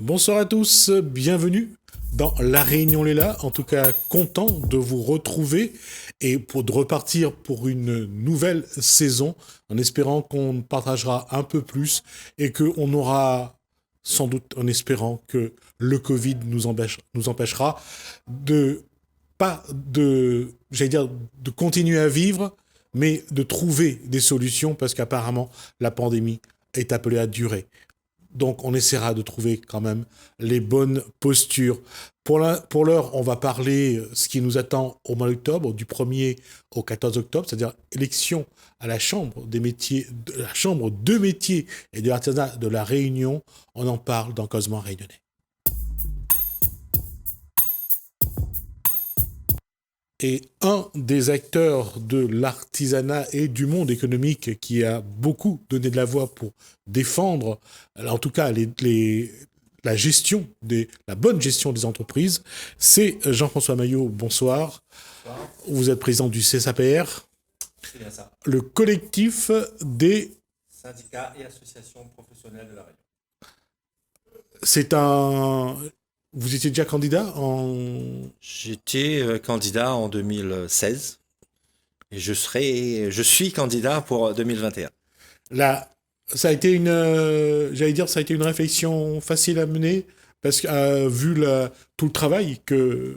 Bonsoir à tous, bienvenue dans La Réunion Léla. En tout cas, content de vous retrouver et de repartir pour une nouvelle saison, en espérant qu'on partagera un peu plus et qu'on aura, sans doute en espérant que le Covid nous empêchera de pas de, j'allais dire, de continuer à vivre, mais de trouver des solutions parce qu'apparemment la pandémie est appelée à durer. Donc on essaiera de trouver quand même les bonnes postures. Pour l'heure, on va parler ce qui nous attend au mois d'octobre, du 1er au 14 octobre, c'est-à-dire élection à la Chambre des métiers, la Chambre de métiers et de l'artisanat de la Réunion. On en parle dans Causement Réunionnais. Et un des acteurs de l'artisanat et du monde économique qui a beaucoup donné de la voix pour défendre, en tout cas, la bonne gestion des entreprises, c'est Jean-François Maillot. Bonsoir. Bonsoir. Vous êtes président du CSAPR, C'est bien ça. le collectif des... Syndicats et associations professionnelles de la Réunion. C'est un... Vous étiez déjà candidat en... J'étais candidat en 2016 et je suis candidat pour 2021. Là, ça a été ça a été une réflexion facile à mener parce que vu tout le travail que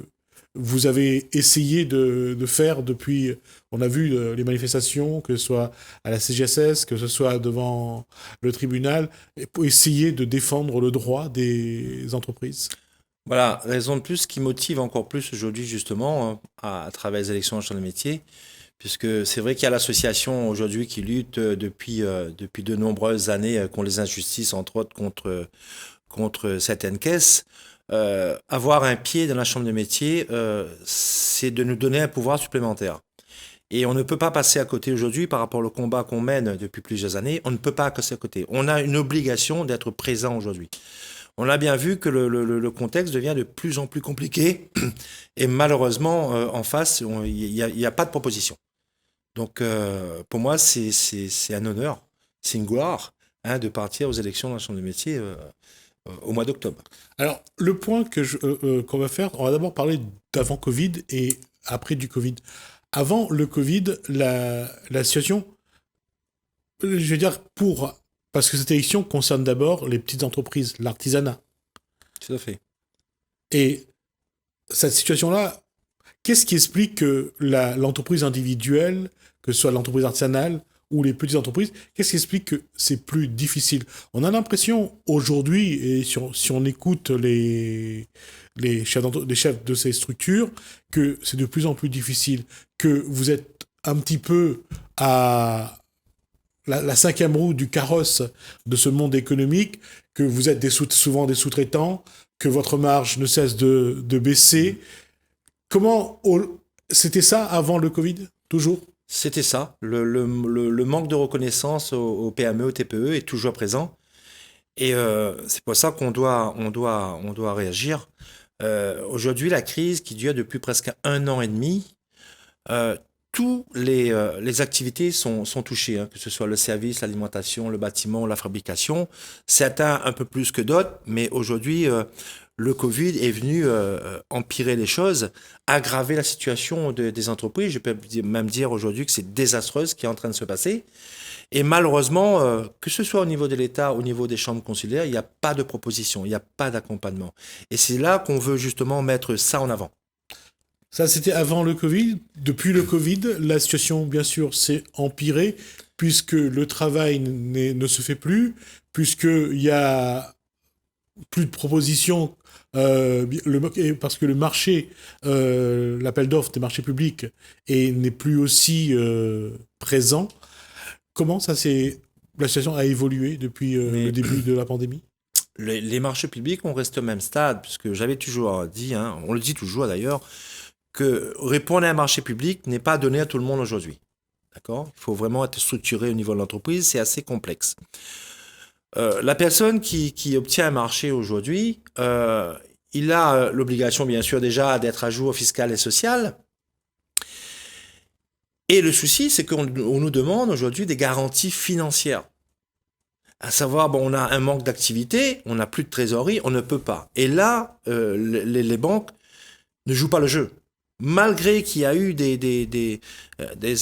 vous avez essayé de faire depuis, on a vu les manifestations, que ce soit à la CGSS, que ce soit devant le tribunal, pour essayer de défendre le droit des entreprises. Voilà, raison de plus qui motive encore plus aujourd'hui justement à travers les élections en chambre de métier, puisque c'est vrai qu'il y a l'association aujourd'hui qui lutte depuis de nombreuses années contre les injustices, entre autres contre certaines caisses. Avoir un pied dans la chambre de métier, c'est de nous donner un pouvoir supplémentaire. Et on ne peut pas passer à côté aujourd'hui par rapport au combat qu'on mène depuis plusieurs années. On ne peut pas passer à côté. On a une obligation d'être présent aujourd'hui. On a bien vu que le contexte devient de plus en plus compliqué et malheureusement, en face, il n'y a pas de proposition. Donc, pour moi, c'est un honneur, c'est une gloire de partir aux élections dans la Chambre de métier au mois d'octobre. Alors, le point qu'on va faire, on va d'abord parler d'avant Covid et après du Covid. Avant le Covid, la situation, je veux dire, parce que cette élection concerne d'abord les petites entreprises, l'artisanat. Tout à fait. Et cette situation-là, qu'est-ce qui explique que l'entreprise individuelle, que ce soit l'entreprise artisanale ou les petites entreprises, qu'est-ce qui explique que c'est plus difficile? On a l'impression aujourd'hui, et si on écoute les chefs de ces structures, que c'est de plus en plus difficile, que vous êtes un petit peu à la cinquième roue du carrosse de ce monde économique, que vous êtes souvent des sous-traitants, que votre marge ne cesse de baisser. C'était ça avant le Covid, toujours? C'était ça. Le manque de reconnaissance aux PME, aux TPE est toujours présent. Et c'est pour ça qu'on doit réagir. Aujourd'hui, la crise qui dure depuis presque 1 an et demi, tous les activités sont touchées, que ce soit le service, l'alimentation, le bâtiment, la fabrication. Certains un peu plus que d'autres, mais aujourd'hui, le Covid est venu empirer les choses, aggraver la situation des entreprises. Je peux même dire aujourd'hui que c'est désastreux ce qui est en train de se passer. Et malheureusement, que ce soit au niveau de l'État, au niveau des chambres consulaires, il n'y a pas de proposition, il n'y a pas d'accompagnement. Et c'est là qu'on veut justement mettre ça en avant. Ça, c'était avant le Covid. Depuis le Covid, la situation, bien sûr, s'est empirée, puisque le travail ne se fait plus, puisqu'il y a plus de propositions, parce que le marché, l'appel d'offres des marchés publics n'est plus aussi présent. Comment la situation a évolué depuis le début de la pandémie? Les marchés publics, on reste au même stade, puisque j'avais toujours dit, on le dit toujours d'ailleurs, que répondre à un marché public n'est pas donné à tout le monde aujourd'hui. D'accord? Il faut vraiment être structuré au niveau de l'entreprise, c'est assez complexe. La personne qui obtient un marché aujourd'hui, il a l'obligation, bien sûr, déjà d'être à jour fiscal et social. Et le souci, c'est qu'on nous demande aujourd'hui des garanties financières. À savoir, bon, on a un manque d'activité, on n'a plus de trésorerie, on ne peut pas. Et là, les banques ne jouent pas le jeu. Malgré qu'il y a eu des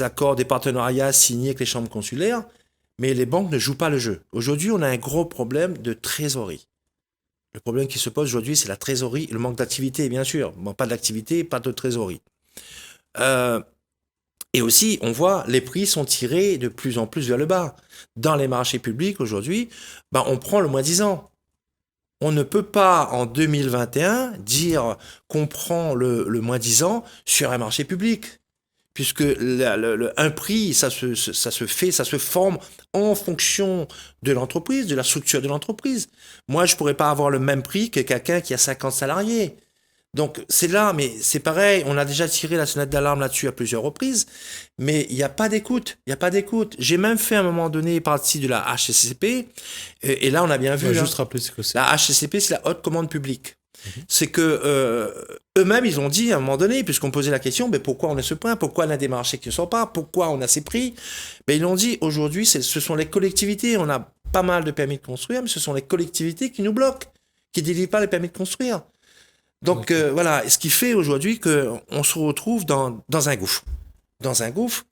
accords, des partenariats signés avec les chambres consulaires, mais les banques ne jouent pas le jeu. Aujourd'hui, on a un gros problème de trésorerie. Le problème qui se pose aujourd'hui, c'est la trésorerie, le manque d'activité, bien sûr. Bon, pas d'activité, pas de trésorerie. Et aussi, on voit, les prix sont tirés de plus en plus vers le bas. Dans les marchés publics, aujourd'hui, on prend le moins-disant. On ne peut pas, en 2021, dire qu'on prend le moins-disant sur un marché public. Puisque un prix, ça se forme en fonction de l'entreprise, de la structure de l'entreprise. Moi, je pourrais pas avoir le même prix que quelqu'un qui a 50 salariés. Donc, c'est là, mais c'est pareil, on a déjà tiré la sonnette d'alarme là-dessus à plusieurs reprises, mais il n'y a pas d'écoute, il n'y a pas d'écoute. J'ai même fait à un moment donné partie de la HCCP, et là, on a bien vu. On va juste rappeler ce que c'est. La HCCP, c'est la haute commande publique. C'est que eux-mêmes, ils ont dit à un moment donné, puisqu'on posait la question, mais pourquoi on a ce point, pourquoi on a des marchés qui ne sont pas, pourquoi on a ces prix, mais ils ont dit, aujourd'hui, ce sont les collectivités, on a pas mal de permis de construire, mais ce sont les collectivités qui nous bloquent, qui ne délivrent pas les permis de construire. Donc voilà, ce qui fait aujourd'hui qu'on se retrouve dans un gouffre. Dans un gouffre.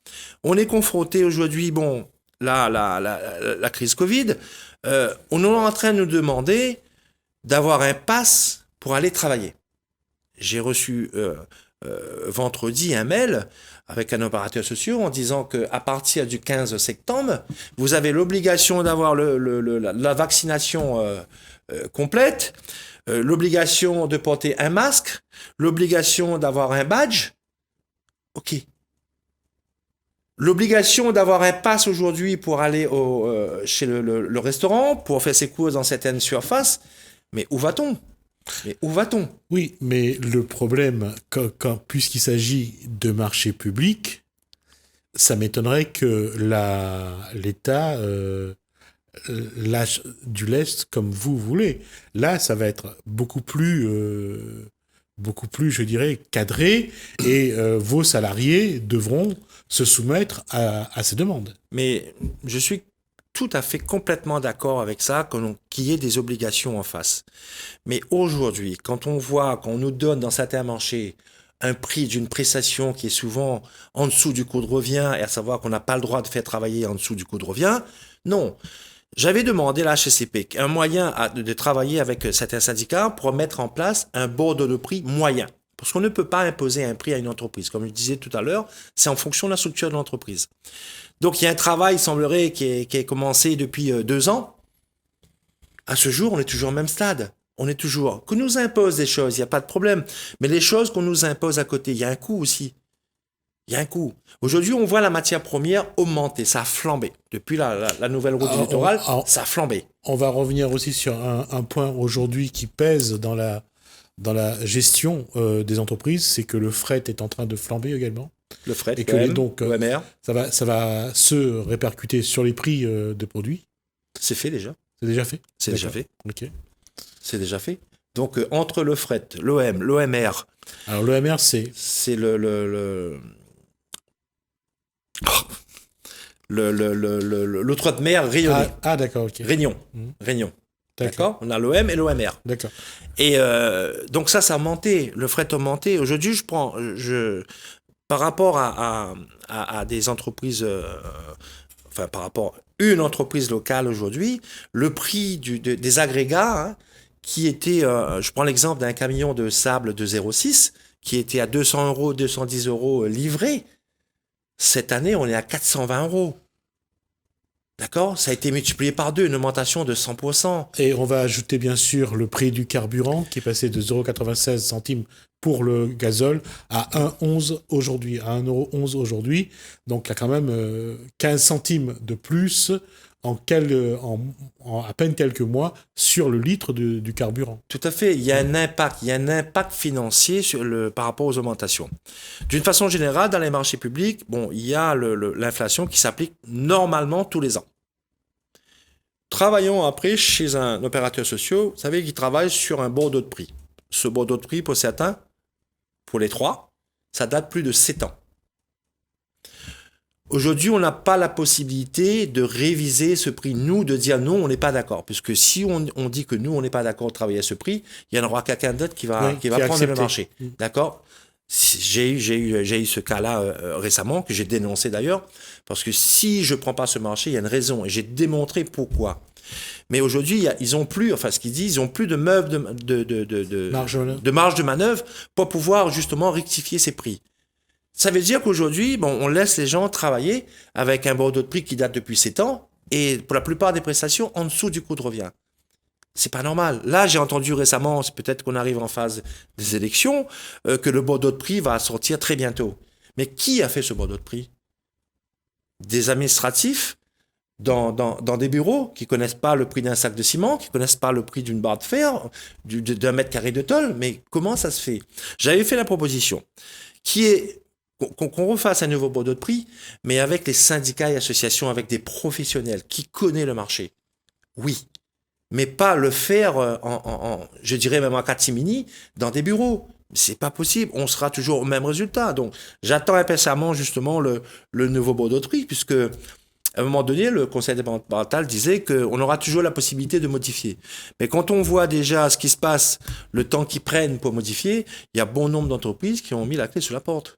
On est confronté aujourd'hui, bon, la crise Covid, on est en train de nous demander d'avoir un pass pour aller travailler. J'ai reçu vendredi un mail avec un opérateur social en disant qu'à partir du 15 septembre, vous avez l'obligation d'avoir la vaccination complète, l'obligation de porter un masque, l'obligation d'avoir un badge. OK. L'obligation d'avoir un pass aujourd'hui pour aller chez le restaurant, pour faire ses courses dans certaines surfaces. Mais où va-t-on ? Oui, mais le problème, puisqu'il s'agit de marché public, ça m'étonnerait que l'État lâche du lest comme vous voulez. Là, ça va être beaucoup plus, je dirais, cadré, et vos salariés devront se soumettre à ces demandes. Mais je suis tout à fait complètement d'accord avec ça, qu'il y ait des obligations en face. Mais aujourd'hui, quand on voit qu'on nous donne dans certains marchés un prix d'une prestation qui est souvent en dessous du coût de revient, et à savoir qu'on n'a pas le droit de faire travailler en dessous du coût de revient, non. J'avais demandé à la HCCP un moyen de travailler avec certains syndicats pour mettre en place un bordereau de prix moyen. Parce qu'on ne peut pas imposer un prix à une entreprise. Comme je disais tout à l'heure, c'est en fonction de la structure de l'entreprise. Donc, il y a un travail, il semblerait, qui est commencé depuis 2 ans. À ce jour, on est toujours au même stade. On est toujours... Qu'on nous impose des choses, il n'y a pas de problème. Mais les choses qu'on nous impose à côté, il y a un coût aussi. Il y a un coût. Aujourd'hui, on voit la matière première augmenter. Ça a flambé. Depuis la nouvelle route du littoral, ça a flambé. On va revenir aussi sur un point aujourd'hui qui pèse dans la gestion des entreprises, c'est que le fret est en train de flamber également. Le fret, et que donc OMR. Ça va se répercuter sur les prix des produits. C'est fait déjà. C'est déjà fait. C'est déjà fait. Ok. C'est déjà fait. Donc entre le fret, l'OMR. Alors l'OMR, c'est l'autre de mer rayonné. Ah d'accord, ok. Réunion. D'accord. On a l'OM et l'OMR. D'accord. Et donc ça a monté. Le fret a monté. Aujourd'hui, par rapport à des entreprises, par rapport à une entreprise locale aujourd'hui, le prix des agrégats, qui était, je prends l'exemple d'un camion de sable de 0,6, qui était à 200 €, 210 € livré. Cette année, on est à 420 €. D'accord ? Ça a été multiplié par 2, une augmentation de 100%. Et on va ajouter bien sûr le prix du carburant qui est passé de 0,96 centimes pour le gazole à 1,11 aujourd'hui. À 1,11 € aujourd'hui. Donc il y a quand même 15 centimes de plus en à peine quelques mois sur le litre du carburant. Tout à fait. Il y a un impact financier par rapport aux augmentations. D'une façon générale, dans les marchés publics, il y a l'inflation qui s'applique normalement tous les ans. Travaillons après chez un opérateur social, vous savez, qui travaille sur un bordereau de prix. Ce bordereau de prix, pour certains, pour les 3, ça date plus de 7 ans. Aujourd'hui, on n'a pas la possibilité de réviser ce prix, nous, de dire non, on n'est pas d'accord. Puisque si on dit que nous, on n'est pas d'accord de travailler à ce prix, il y en aura quelqu'un d'autre qui va prendre le marché. D'accord? J'ai eu ce cas-là récemment, que j'ai dénoncé d'ailleurs, parce que si je ne prends pas ce marché, il y a une raison, et j'ai démontré pourquoi. Mais aujourd'hui, ils ont plus, enfin ce qu'ils disent, ils ont plus de marge de manœuvre pour pouvoir justement rectifier ces prix. Ça veut dire qu'aujourd'hui, on laisse les gens travailler avec un bordeaux de prix qui date depuis 7 ans et pour la plupart des prestations en dessous du coût de revient. C'est pas normal. Là, j'ai entendu récemment, c'est peut-être qu'on arrive en phase des élections, que le bordeaux de prix va sortir très bientôt. Mais qui a fait ce bordeaux de prix? Des administratifs dans des bureaux qui connaissent pas le prix d'un sac de ciment, qui connaissent pas le prix d'une barre de fer, d'un mètre carré de tôle. Mais comment ça se fait? J'avais fait la proposition qui est qu'on refasse un nouveau bordeaux de prix, mais avec les syndicats et associations, avec des professionnels qui connaissent le marché. Oui, mais pas le faire je dirais même en catimini, dans des bureaux. C'est pas possible, on sera toujours au même résultat. Donc, j'attends impatiemment justement le nouveau bordeaux de prix, puisque à un moment donné, le conseil départemental disait qu'on aura toujours la possibilité de modifier. Mais quand on voit déjà ce qui se passe, le temps qu'ils prennent pour modifier, il y a bon nombre d'entreprises qui ont mis la clé sous la porte.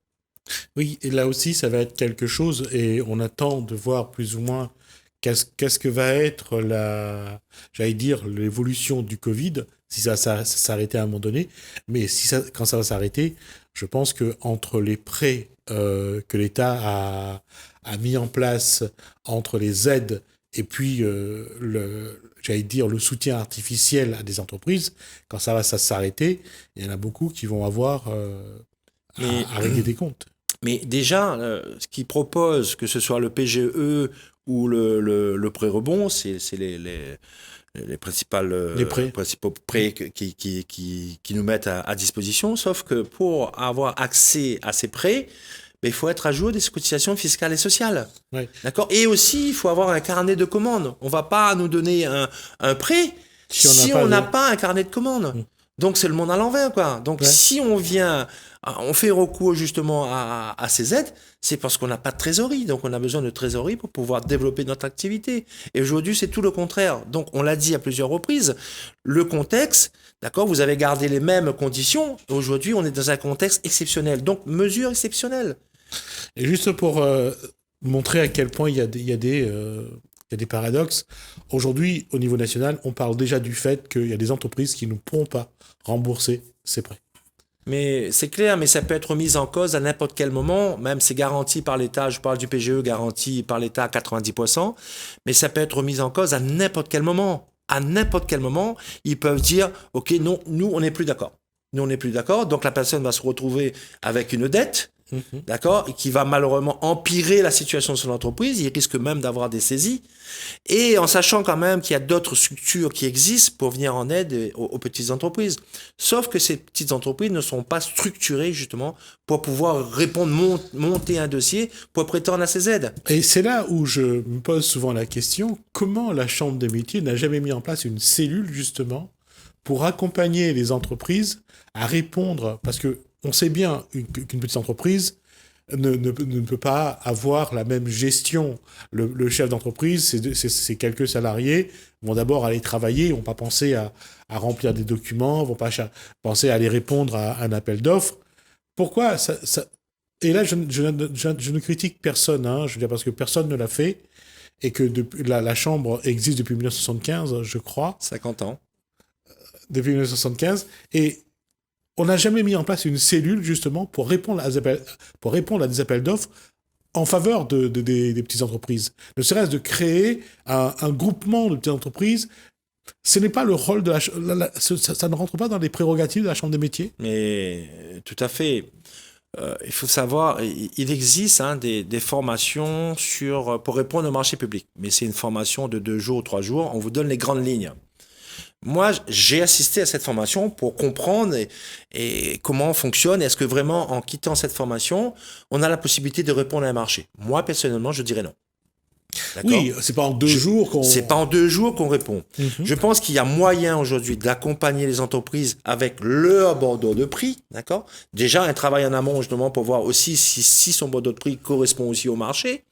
Oui, et là aussi, ça va être quelque chose, et on attend de voir plus ou moins qu'est-ce que va être l'évolution du Covid, si ça s'arrêter à un moment donné. Mais quand ça va s'arrêter, je pense que entre les prêts que l'État a mis en place, entre les aides et puis le soutien artificiel à des entreprises, quand ça va s'arrêter, il y en a beaucoup qui vont avoir à régler des comptes. Mais déjà, ce qu'ils proposent, que ce soit le PGE ou le prêt rebond, c'est les principaux prêts qui nous mettent à disposition. Sauf que pour avoir accès à ces prêts, il faut être à jour des cotisations fiscales et sociales. Ouais. D'accord? Et aussi, il faut avoir un carnet de commandes. On ne va pas nous donner un prêt si on n'a pas un carnet de commandes. Donc, c'est le monde à l'envers, quoi. Donc, si on fait recours justement à ces aides, c'est parce qu'on n'a pas de trésorerie. Donc, on a besoin de trésorerie pour pouvoir développer notre activité. Et aujourd'hui, c'est tout le contraire. Donc, on l'a dit à plusieurs reprises, le contexte, d'accord, vous avez gardé les mêmes conditions. Aujourd'hui, on est dans un contexte exceptionnel. Donc, mesure exceptionnelle. Et juste pour montrer à quel point il y a des paradoxes, aujourd'hui, au niveau national, on parle déjà du fait qu'il y a des entreprises qui ne pourront pas rembourser ces prêts. Mais c'est clair, mais ça peut être mis en cause à n'importe quel moment, même c'est garanti par l'État, je parle du PGE garanti par l'État à 90%, mais ça peut être mis en cause à n'importe quel moment. À n'importe quel moment, ils peuvent dire, OK, non, nous, on n'est plus d'accord. Nous, on n'est plus d'accord, donc la personne va se retrouver avec une dette, d'accord, et qui va malheureusement empirer la situation de son entreprise, il risque même d'avoir des saisies, et en sachant quand même qu'il y a d'autres structures qui existent pour venir en aide aux petites entreprises. Sauf que ces petites entreprises ne sont pas structurées justement pour pouvoir répondre, monter un dossier pour prétendre à ces aides. Et c'est là où je me pose souvent la question, comment la Chambre des métiers n'a jamais mis en place une cellule justement pour accompagner les entreprises à répondre, parce que on sait bien qu'une petite entreprise ne peut pas avoir la même gestion. Le chef d'entreprise, c'est quelques salariés, vont d'abord aller travailler, vont pas penser à remplir des documents, vont pas penser à aller répondre à un appel d'offres. Pourquoi ça... Et là, je ne critique personne, hein, je veux dire, parce que personne ne l'a fait, et que la Chambre existe depuis 1975, je crois. 50 ans. Depuis 1975, et on n'a jamais mis en place une cellule, justement, pour répondre à des appels d'offres en faveur des petites entreprises. Ne serait-ce de créer un groupement de petites entreprises. Ce n'est pas le rôle de ça ne rentre pas dans les prérogatives de la Chambre des métiers. Mais tout à fait. Il faut savoir, il existe des formations pour répondre au marché public. Mais c'est une formation de 2 jours ou 3 jours. On vous donne les grandes lignes. Moi, j'ai assisté à cette formation pour comprendre et comment on fonctionne. Est-ce que vraiment, en quittant cette formation, on a la possibilité de répondre à un marché? Moi, personnellement, je dirais non. D'accord ? Oui, c'est pas en 2 jours qu'on... C'est pas en 2 jours qu'on répond. Je pense qu'il y a moyen aujourd'hui d'accompagner les entreprises avec leur bordereau de prix, d'accord ? Déjà, un travail en amont, justement, pour voir aussi si son bordereau de prix correspond aussi au marché.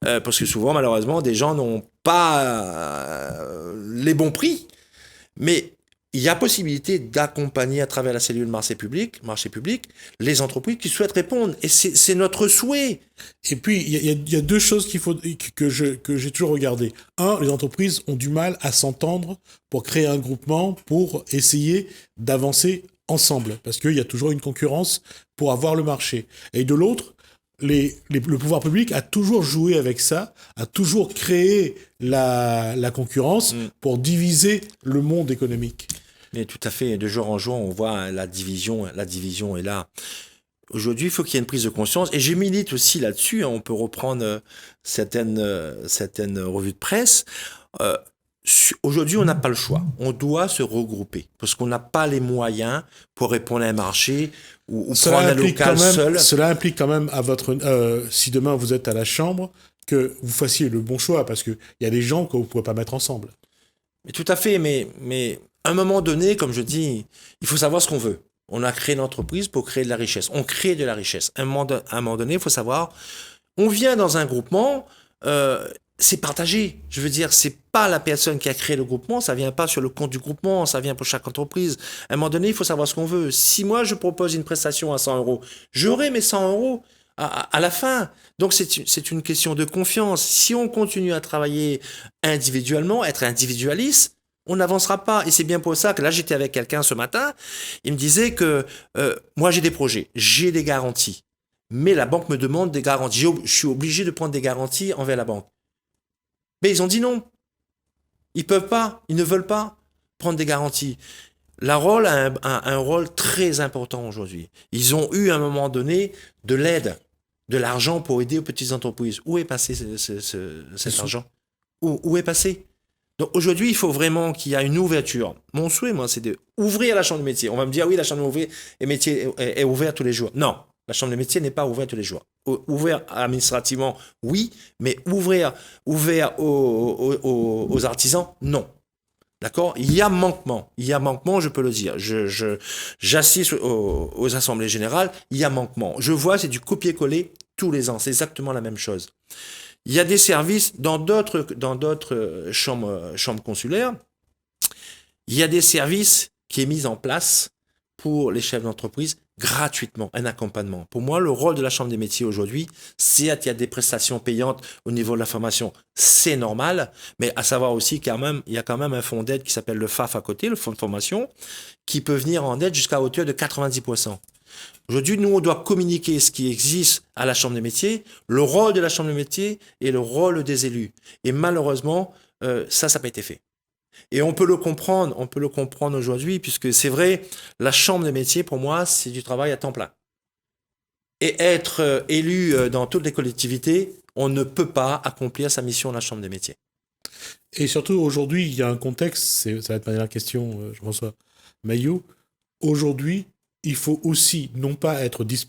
Parce que souvent, malheureusement, des gens n'ont pas les bons prix. Mais il y a possibilité d'accompagner à travers la cellule marché public, les entreprises qui souhaitent répondre. Et c'est notre souhait. Et puis, il y a 2 choses que j'ai toujours regardées. Un, les entreprises ont du mal à s'entendre pour créer un groupement, pour essayer d'avancer ensemble. Parce qu'il y a toujours une concurrence pour avoir le marché. Et de l'autre, le pouvoir public a toujours joué avec ça, a toujours créé la concurrence pour diviser le monde économique. Mais tout à fait, de jour en jour, on voit la division est là. Aujourd'hui, il faut qu'il y ait une prise de conscience. Et je milite aussi là-dessus. On peut reprendre certaines revues de presse. Aujourd'hui, on n'a pas le choix. On doit se regrouper parce qu'on n'a pas les moyens pour répondre à un marché ou prendre un local seul. Cela implique quand même, si demain vous êtes à la Chambre, que vous fassiez le bon choix parce qu'il y a des gens que vous ne pouvez pas mettre ensemble. Mais tout à fait, mais à un moment donné, comme je dis, il faut savoir ce qu'on veut. On a créé une entreprise pour créer de la richesse. On crée de la richesse. À un moment donné, il faut savoir, on vient dans un groupement, c'est partagé. Je veux dire, c'est pas la personne qui a créé le groupement, ça vient pas sur le compte du groupement, ça vient pour chaque entreprise. À un moment donné, il faut savoir ce qu'on veut. Si moi, je propose une prestation à 100 euros, j'aurai mes 100 euros à la fin. Donc, c'est une question de confiance. Si on continue à travailler individuellement, être individualiste, on n'avancera pas. Et c'est bien pour ça que là, j'étais avec quelqu'un ce matin. Il me disait que moi, j'ai des projets, j'ai des garanties. Mais la banque me demande des garanties. Je suis obligé de prendre des garanties envers la banque. Mais ils ont dit non. Ils peuvent pas. Ils ne veulent pas prendre des garanties. La rôle a un rôle très important aujourd'hui. Ils ont eu à un moment donné de l'aide, de l'argent pour aider aux petites entreprises. Où est passé cet argent ? Où est passé ? Donc aujourd'hui, il faut vraiment qu'il y ait une ouverture. Mon souhait, moi, c'est d'ouvrir la chambre de métier. On va me dire, oui, la chambre de métier est ouverte tous les jours. Non, la chambre de métier n'est pas ouverte tous les jours. Ouvert administrativement, oui, mais ouvert aux artisans, non. D'accord ? Il y a manquement, je peux le dire. J'assiste aux assemblées générales, il y a manquement. Je vois, c'est du copier-coller tous les ans. C'est exactement la même chose. Il y a des services dans d'autres chambres consulaires. Il y a des services qui est mis en place pour les chefs d'entreprise gratuitement, un accompagnement. Pour moi, le rôle de la Chambre des métiers aujourd'hui, c'est qu'il y a des prestations payantes au niveau de la formation, c'est normal, mais à savoir aussi qu'il y a quand même un fonds d'aide qui s'appelle le FAF à côté, le fonds de formation, qui peut venir en aide jusqu'à hauteur de 90%. Aujourd'hui, nous, on doit communiquer ce qui existe à la Chambre des métiers, le rôle de la Chambre des métiers et le rôle des élus. Et malheureusement, ça n'a pas été fait. Et on peut le comprendre aujourd'hui, puisque c'est vrai, la Chambre des métiers, pour moi, c'est du travail à temps plein. Et être élu dans toutes les collectivités, on ne peut pas accomplir sa mission à la Chambre des métiers. Et surtout, aujourd'hui, il y a un contexte, ça va être ma dernière question, Jean-François Mailloux. Aujourd'hui, il faut aussi, non pas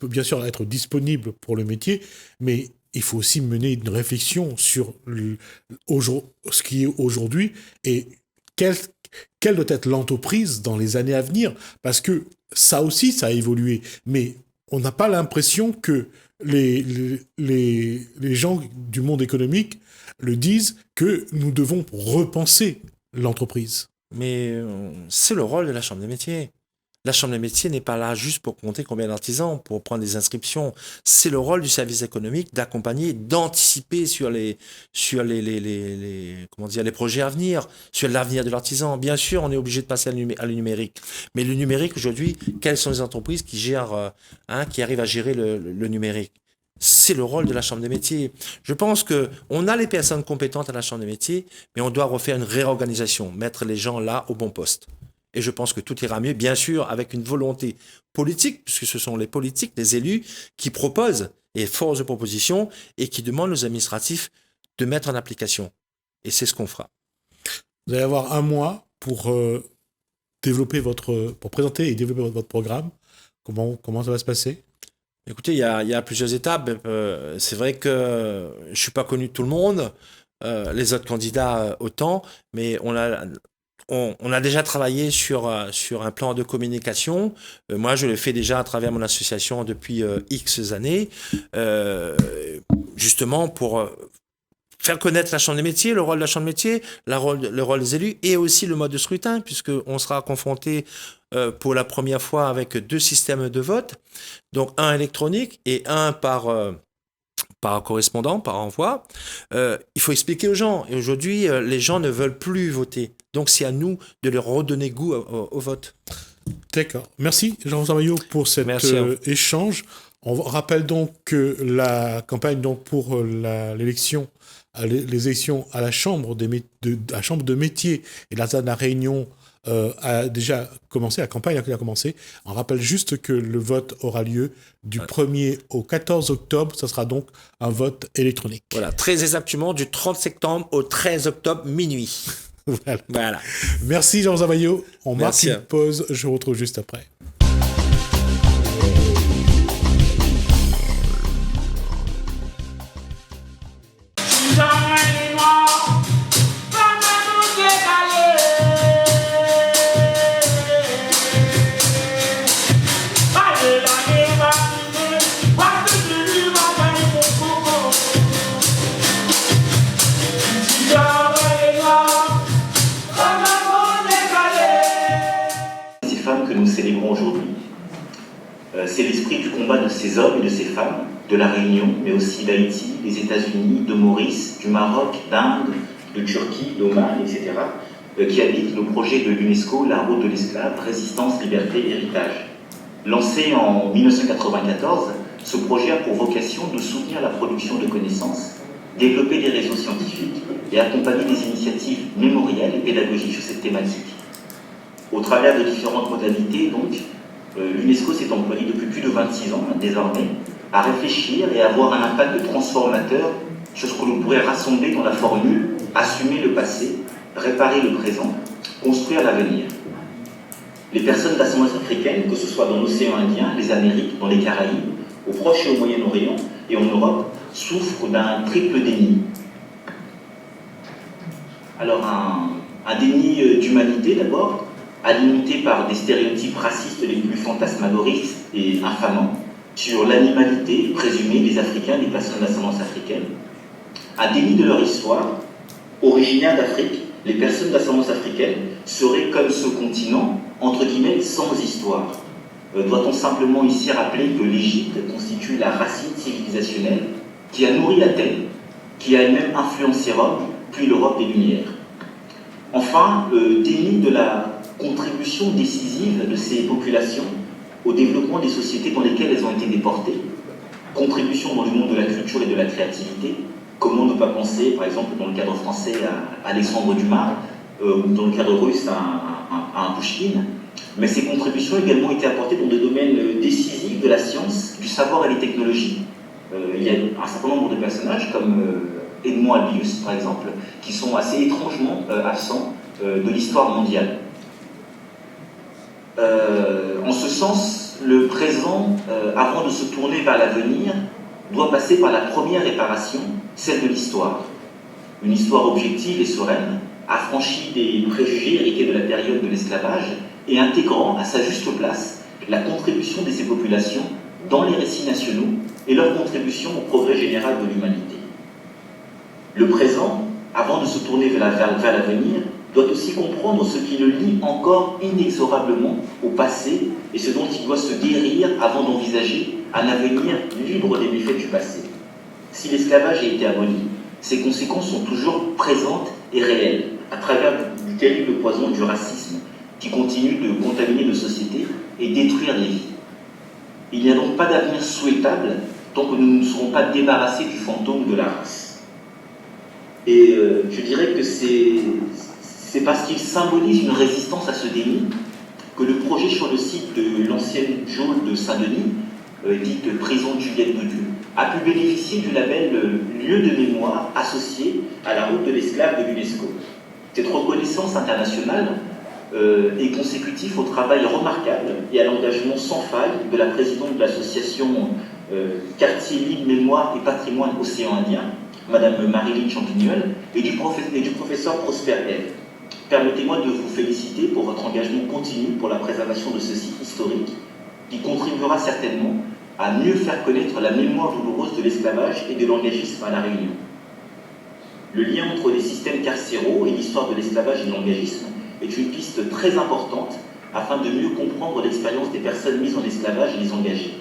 bien sûr être disponible pour le métier, mais il faut aussi mener une réflexion sur ce qui est aujourd'hui et quelle doit être l'entreprise dans les années à venir. Parce que ça aussi, ça a évolué. Mais on n'a pas l'impression que les gens du monde économique le disent, que nous devons repenser l'entreprise. Mais c'est le rôle de la Chambre des métiers. La Chambre des métiers n'est pas là juste pour compter combien d'artisans, pour prendre des inscriptions. C'est le rôle du service économique d'accompagner, d'anticiper sur les projets à venir, sur l'avenir de l'artisan. Bien sûr, on est obligé de passer à le numérique. Mais le numérique, aujourd'hui, quelles sont les entreprises qui arrivent à gérer le numérique ? C'est le rôle de la Chambre des métiers. Je pense qu'on a les personnes compétentes à la Chambre des métiers, mais on doit refaire une réorganisation, mettre les gens là au bon poste. Et je pense que tout ira mieux, bien sûr, avec une volonté politique, puisque ce sont les politiques, les élus, qui proposent et force de proposition et qui demandent aux administratifs de mettre en application. Et c'est ce qu'on fera. Vous allez avoir 1 mois pour présenter et développer votre programme. Comment ça va se passer ? Écoutez, il y a plusieurs étapes. C'est vrai que je ne suis pas connu de tout le monde. les autres candidats autant, mais on a déjà travaillé sur un plan de communication. Moi, je le fais déjà à travers mon association depuis X années, justement pour faire connaître la Chambre des métiers, le rôle de la Chambre des métiers, le rôle des élus et aussi le mode de scrutin, puisqu'on sera confronté pour la première fois avec 2 systèmes de vote, donc un électronique et un par correspondant, par envoi. Il faut expliquer aux gens. Et aujourd'hui, les gens ne veulent plus voter. Donc, c'est à nous de leur redonner goût au vote. D'accord. Merci Jean-François Maillot pour cet échange. On rappelle donc que la campagne donc, pour l'élection, les élections à la Chambre de métiers et la Réunion a déjà commencé, la campagne a commencé. On rappelle juste que le vote aura lieu du 1er au 14 octobre. Ça sera donc un vote électronique. Voilà, très exactement, du 30 septembre au 13 octobre minuit. Voilà. Merci Jean-François Maillot. On marque une pause. Je vous retrouve juste après. Célébrons aujourd'hui. C'est l'esprit du combat de ces hommes et de ces femmes de la Réunion, mais aussi d'Haïti, des États-Unis, de Maurice, du Maroc, d'Inde, de Turquie, d'Oman, etc., qui habitent le projet de l'UNESCO, la route de l'esclave, résistance, liberté, héritage. Lancé en 1994, ce projet a pour vocation de soutenir la production de connaissances, développer des réseaux scientifiques et accompagner des initiatives mémorielles et pédagogiques sur cette thématique. Au travers de différentes modalités, donc, l'UNESCO s'est employé depuis plus de 26 ans, désormais, à réfléchir et à avoir un impact transformateur sur ce que l'on pourrait rassembler dans la formule « assumer le passé, réparer le présent, construire l'avenir ». Les personnes d'ascendance africaine, que ce soit dans l'océan Indien, les Amériques, dans les Caraïbes, au Proche et au Moyen-Orient et en Europe, souffrent d'un triple déni. Alors, un déni d'humanité d'abord, alimenté par des stéréotypes racistes les plus fantasmagoristes et infamants sur l'animalité présumée des Africains, des personnes d'ascendance africaine. Un déni de leur histoire. Originaires d'Afrique, les personnes d'ascendance africaine seraient comme ce continent, entre guillemets, sans histoire. Doit-on simplement ici rappeler que l'Égypte constitue la racine civilisationnelle qui a nourri Athènes, qui a elle-même influencé Rome, puis l'Europe des Lumières. Enfin, déni de la contribution décisive de ces populations au développement des sociétés dans lesquelles elles ont été déportées, contribution dans le monde de la culture et de la créativité, comment ne pas penser, par exemple, dans le cadre français à Alexandre Dumas, ou dans le cadre russe à un Pouchkine, mais ces contributions ont également été apportées dans des domaines décisifs de la science, du savoir et des technologies. Il y a un certain nombre de personnages, comme Edmond Albius, par exemple, qui sont assez étrangement absents de l'histoire mondiale. En ce sens, le présent, avant de se tourner vers l'avenir, doit passer par la première réparation, celle de l'histoire. Une histoire objective et sereine, affranchie des préjugés hérités de la période de l'esclavage et intégrant à sa juste place la contribution de ces populations dans les récits nationaux et leur contribution au progrès général de l'humanité. Le présent, avant de se tourner vers l'avenir, doit aussi comprendre ce qui le lie encore inexorablement au passé et ce dont il doit se guérir avant d'envisager un avenir libre des méfaits du passé. Si l'esclavage a été aboli, ses conséquences sont toujours présentes et réelles, à travers du terrible poison du racisme qui continue de contaminer nos sociétés et détruire les vies. Il n'y a donc pas d'avenir souhaitable tant que nous ne serons pas débarrassés du fantôme de la race. Et je dirais que c'est parce qu'il symbolise une résistance à ce déni que le projet sur le site de l'ancienne geôle de Saint-Denis, dite prison de Juliette Doudou, a pu bénéficier du label lieu de mémoire associé à la route de l'esclave de l'UNESCO. Cette reconnaissance internationale est consécutive au travail remarquable et à l'engagement sans faille de la présidente de l'association Quartier Libre, Mémoire et Patrimoine Océan Indien, Madame Marilyn Champignol, et du professeur Prosper Eve. Permettez-moi de vous féliciter pour votre engagement continu pour la préservation de ce site historique, qui contribuera certainement à mieux faire connaître la mémoire douloureuse de l'esclavage et de l'engagisme à La Réunion. Le lien entre les systèmes carcéraux et l'histoire de l'esclavage et de l'engagisme est une piste très importante afin de mieux comprendre l'expérience des personnes mises en esclavage et les engagées.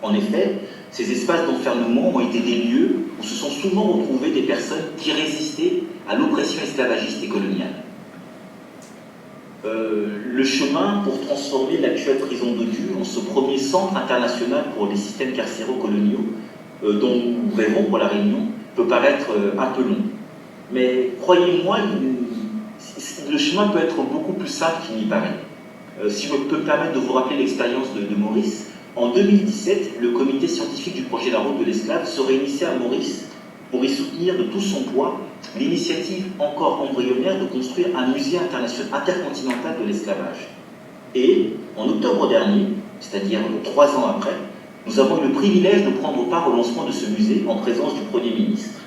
En effet, ces espaces d'enfermement ont été des lieux où se sont souvent retrouvées des personnes qui résistaient à l'oppression esclavagiste et coloniale. Le chemin pour transformer l'actuelle prison d'Odu en ce premier centre international pour les systèmes carcéraux coloniaux dont nous rêvons pour La Réunion peut paraître un peu long. Mais croyez-moi, le chemin peut être beaucoup plus simple qu'il n'y paraît. Si je peux me permettre de vous rappeler l'expérience de Maurice, en 2017, le comité scientifique du projet La Route de l'Esclave se réunissait à Maurice pour y soutenir de tout son poids l'initiative encore embryonnaire de construire un musée intercontinental de l'esclavage. Et, en octobre dernier, c'est-à-dire 3 ans après, nous avons eu le privilège de prendre part au lancement de ce musée en présence du Premier ministre.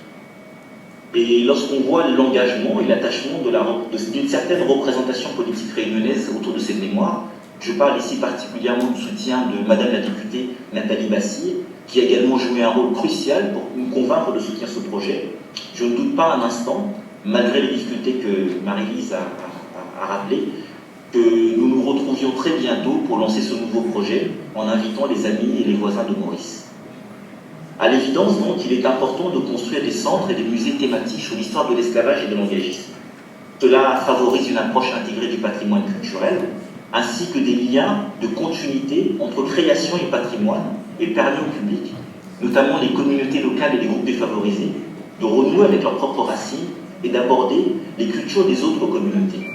Et lorsqu'on voit l'engagement et l'attachement d'une certaine représentation politique réunionnaise autour de cette mémoire, je parle ici particulièrement du soutien de Madame la députée Nathalie Bassir, qui a également joué un rôle crucial pour nous convaincre de soutenir ce projet. Je ne doute pas un instant, malgré les difficultés que Marie-Lise a rappelées, que nous nous retrouvions très bientôt pour lancer ce nouveau projet en invitant les amis et les voisins de Maurice. À l'évidence, donc, il est important de construire des centres et des musées thématiques sur l'histoire de l'esclavage et de l'engagisme. Cela favorise une approche intégrée du patrimoine culturel, ainsi que des liens de continuité entre création et patrimoine, et permet au public, notamment les communautés locales et les groupes défavorisés, de renouer avec leurs propres racines et d'aborder les cultures des autres communautés.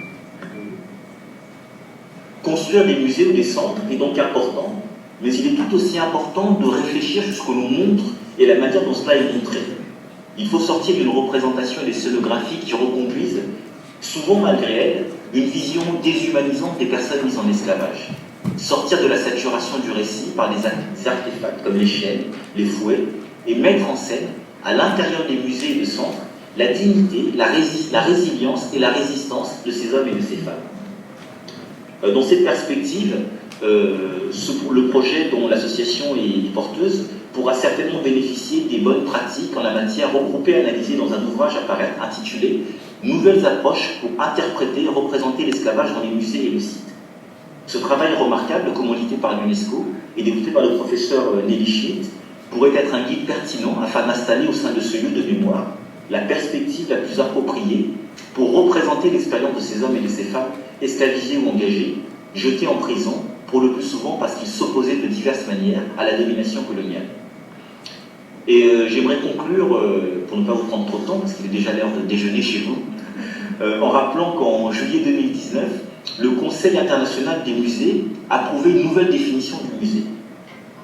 Construire des musées ou des centres est donc important, mais il est tout aussi important de réfléchir sur ce que l'on montre et la manière dont cela est montré. Il faut sortir d'une représentation et des scénographies qui reconduisent, souvent malgré elles, une vision déshumanisante des personnes mises en esclavage. Sortir de la saturation du récit par des artefacts comme les chaînes, les fouets, et mettre en scène, à l'intérieur des musées et de centres, la dignité, la résilience et la résistance de ces hommes et de ces femmes. Dans cette perspective, le projet dont l'association est porteuse pourra certainement bénéficier des bonnes pratiques en la matière regroupées et analysées dans un ouvrage à paraître intitulé « Nouvelles approches pour interpréter et représenter l'esclavage dans les musées et le site ». Ce travail remarquable, commandité par l'UNESCO et débuté par le professeur Nelly Schmidt, pourrait être un guide pertinent afin d'installer au sein de ce lieu de mémoire la perspective la plus appropriée pour représenter l'expérience de ces hommes et de ces femmes esclavisés ou engagés, jetés en prison, pour le plus souvent parce qu'ils s'opposaient de diverses manières à la domination coloniale. Et j'aimerais conclure, pour ne pas vous prendre trop de temps, parce qu'il est déjà l'heure de déjeuner chez vous, en rappelant qu'en juillet 2019, le Conseil international des musées a approuvé une nouvelle définition du musée.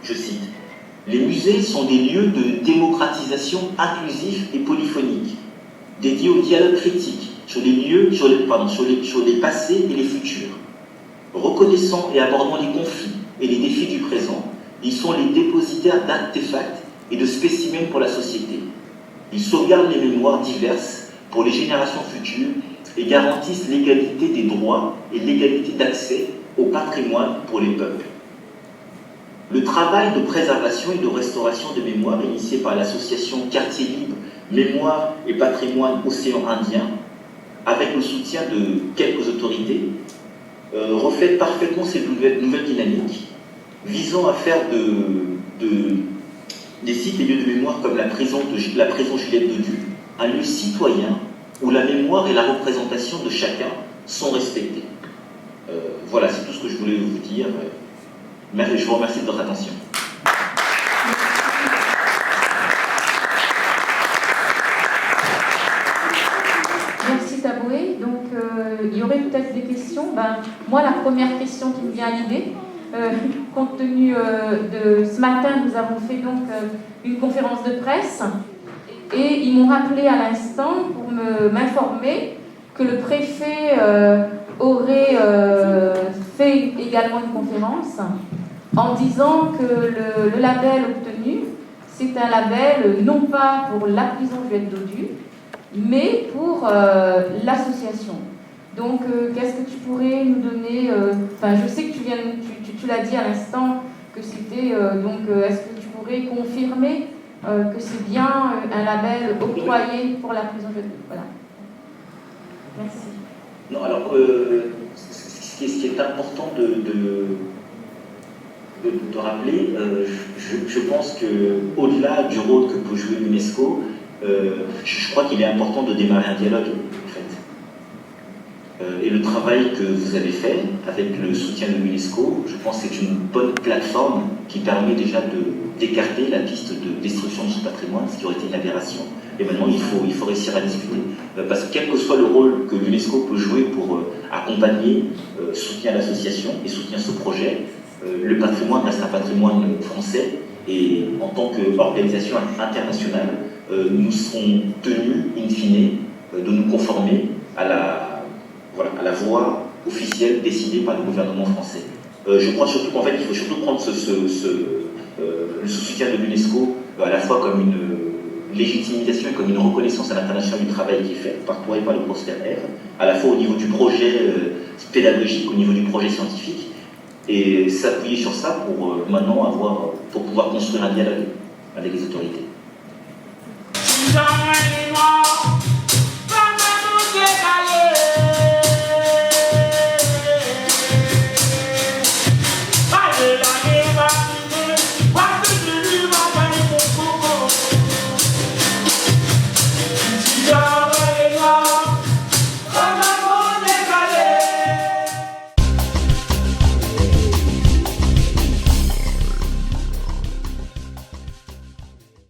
Je cite, « Les musées sont des lieux de démocratisation inclusif et polyphonique, dédiés au dialogue critique sur les passés et les futurs. Reconnaissant et abordant les conflits et les défis du présent, ils sont les dépositaires d'artefacts et de spécimens pour la société. Ils sauvegardent les mémoires diverses pour les générations futures et garantissent l'égalité des droits et l'égalité d'accès au patrimoine pour les peuples. Le travail de préservation et de restauration de mémoire initié par l'association Quartier Libre, Mémoire et Patrimoine Océan Indien, avec le soutien de quelques autorités, reflète parfaitement cette nouvelle dynamique, visant à faire des sites et lieux de mémoire comme la prison Juliette Dodu un lieu citoyen où la mémoire et la représentation de chacun sont respectées. Voilà, c'est tout ce que je voulais vous dire. Je vous remercie de votre attention. Merci Taboué. Donc, il y aurait peut-être des questions. Moi, la première question qui me vient à l'idée, compte tenu de ce matin, nous avons fait donc une conférence de presse et ils m'ont rappelé à l'instant pour m'informer que le préfet aurait fait également une conférence en disant que le label obtenu, c'est un label non pas pour la prison Juliette Dodu, mais pour l'association. Donc, qu'est-ce que tu pourrais nous donner je sais que tu l'as dit à l'instant que c'était est-ce que tu pourrais confirmer que c'est bien un label octroyé pour la prison Juliette Dodu? Voilà. Merci. Non, alors, ce qui est important de rappeler, je pense qu'au-delà du rôle que peut jouer l'UNESCO, je crois qu'il est important de démarrer un dialogue, en fait. Et le travail que vous avez fait avec le soutien de l'UNESCO, je pense que c'est une bonne plateforme qui permet déjà d'écarter la piste de destruction de ce patrimoine, ce qui aurait été une aberration. Et maintenant, il faut réussir à discuter. Parce que quel que soit le rôle que l'UNESCO peut jouer pour accompagner, soutenir l'association et soutenir ce projet, le patrimoine reste un patrimoine français. Et en tant qu'organisation internationale, nous serons tenus, in fine, de nous conformer à la voie officielle décidée par le gouvernement français. Je crois surtout qu'en fait, il faut surtout prendre le soutien de l'UNESCO à la fois comme une légitimisation et comme une reconnaissance à l'international du travail qui est fait par toi et par le professeur R, à la fois au niveau du projet pédagogique, au niveau du projet scientifique, et s'appuyer sur ça pour maintenant pour pouvoir construire un dialogue avec les autorités.